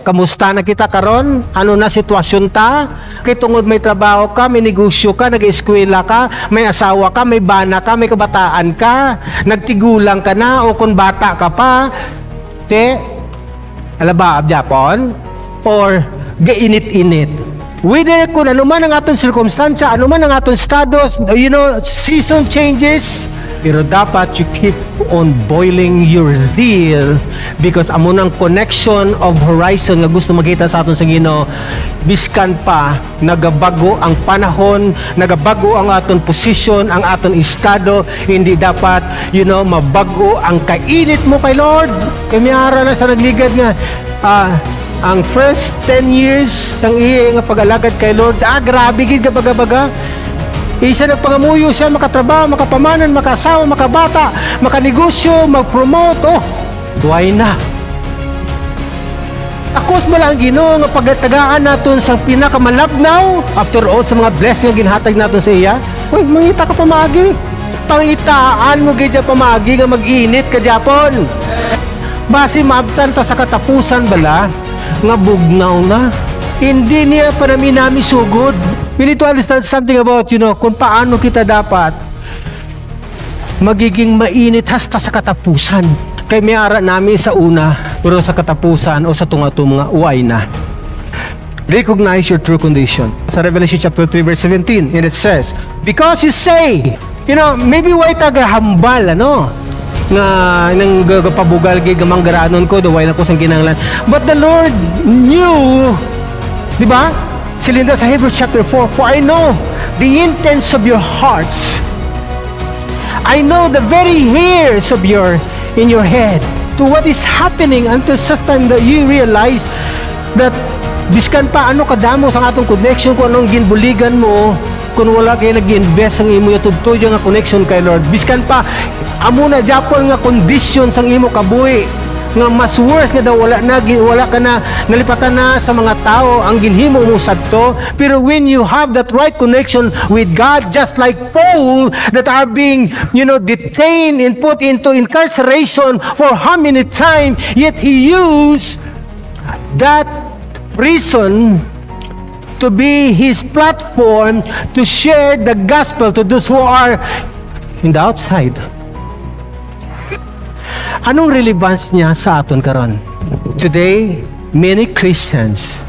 Kamusta na kita karon? Ano na sitwasyon ta? Kay tungod may trabaho ka, may negosyo ka, nag-eskwela ka, may asawa ka, may bana ka, may kabataan ka, nagtigulang ka na, o kung bata ka pa, alaba, Japon? Or gainit-init? Whether kung ano man ang atong circumstance, ano man ang atong status, season changes, pero dapat you keep on boiling your zeal because amo nang connection of horizon nga gusto makita sa aton sa Ginoo. Biskan pa nagabago ang panahon, nagabago ang aton position, ang aton estado, hindi dapat mabago ang kainit mo kay Lord. Kay miara na sa nagligad nga ang first 10 years sang iya nga pag-alagad kay Lord, grabe gid ka baga-baga. Isa nagpangamuyo siya, makatrabaho, makapamanan, makasawa, makabata, makanegosyo, mag-promote. Duway na. Takos mo lang Ginoo nga pagtagaan naton sa pinakamalabnaw after all sa mga blessing nga ginhatag naton sa iya. Mangita ka pamagi. Pangitaan mo gid pamagi nga mag-init ka Japon. Basi maabtan ta sa katapusan bala nga bugnaw na. Hindi niya pa namin sugod. We need to understand something about, kung paano kita dapat magiging mainit hasta sa katapusan. Kay may ara namin sa una, pero sa katapusan o sa tunga-tunga, uway na. Recognize your true condition. Sa Revelation chapter 3 verse 17, and it says, because you say, maybe way tagahambal, nga nang pabugal kay gamanggaranon ko, duway na ko sang kinahanglan. But the Lord knew, di ba? Silinda sa Hebrews chapter 4, for I know the intents of your hearts. I know the very hairs of in your head. To what is happening until such time that you realize that biskan pa kadamo sa atong connection, kung anong ginbuligan mo, kung wala kayo nag-invest ang imo yatubtoy nga connection kay Lord, biskan pa amo na Japon nga condition sang imo kabuhi nga mas worse nga daw wala ka na nalipatan na sa mga tao ang ginhimo mo sadto. Pero when you have that right connection with God, just like Paul that are being detained and put into incarceration for how many times, yet he used that prison to be his platform to share the gospel to those who are in the outside. Anong relevance niya sa aton karon? Today, many Christians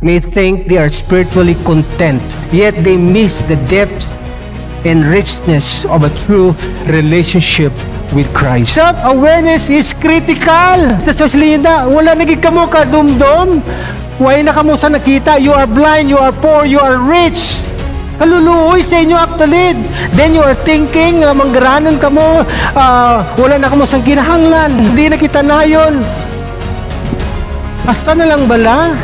may think they are spiritually content, yet they miss the depth and richness of a true relationship with Christ. Self-awareness is critical. Especially wala naging kamo ka dumdum. Why na kamo sa nakita? You are blind, you are poor, you are rich. Kaluluoy sa inyo actually. Then you are thinking, manggaranon ka mo, wala na ka mo sang kinahanglan. Hindi na kita na yun. Basta na lang bala,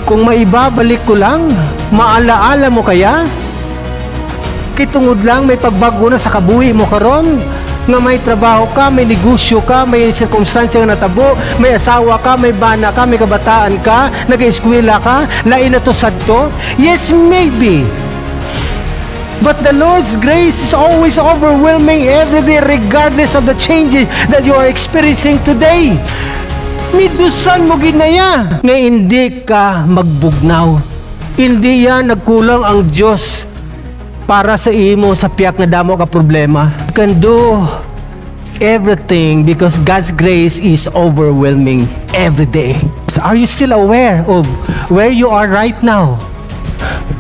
kung maibabalik ko lang, maalaala mo kaya? Kitungod lang, may pagbago na sa kabuhi mo karon, nga may trabaho ka, may negosyo ka, may sirkumstansya nga natabo, may asawa ka, may bana ka, may kabataan ka, nag-eskwela ka, lain na to sadto. Yes, maybe. But the Lord's grace is always overwhelming every day regardless of the changes that you are experiencing today. Midusan mo ginaya nga hindi ka magbugnaw. Hindi yan nagkulang ang Diyos para sa imo sa piyak na damo ka problema. You can do everything because God's grace is overwhelming every day. So are you still aware of where you are right now?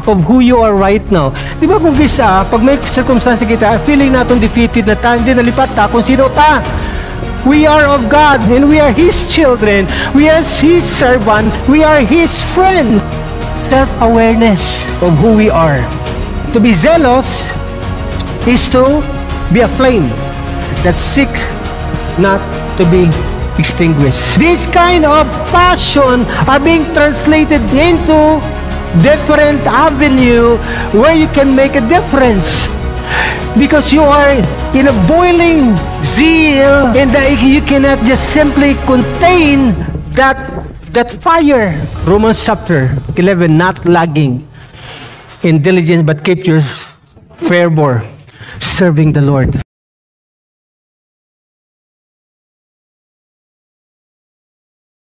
Of who you are right now? Di ba kung pag may circumstance kita, feeling natin defeated na ta, hindi nalipat ta kung sino ta. We are of God and we are His children. We are His servant. We are His friend. Self-awareness of who we are. To be zealous is to be a flame that seek not to be extinguished. This kind of passion are being translated into different avenue where you can make a difference because you are in a boiling zeal and that you cannot just simply contain that fire. Romans chapter 11, not lagging in diligence but keep your fervor serving the Lord.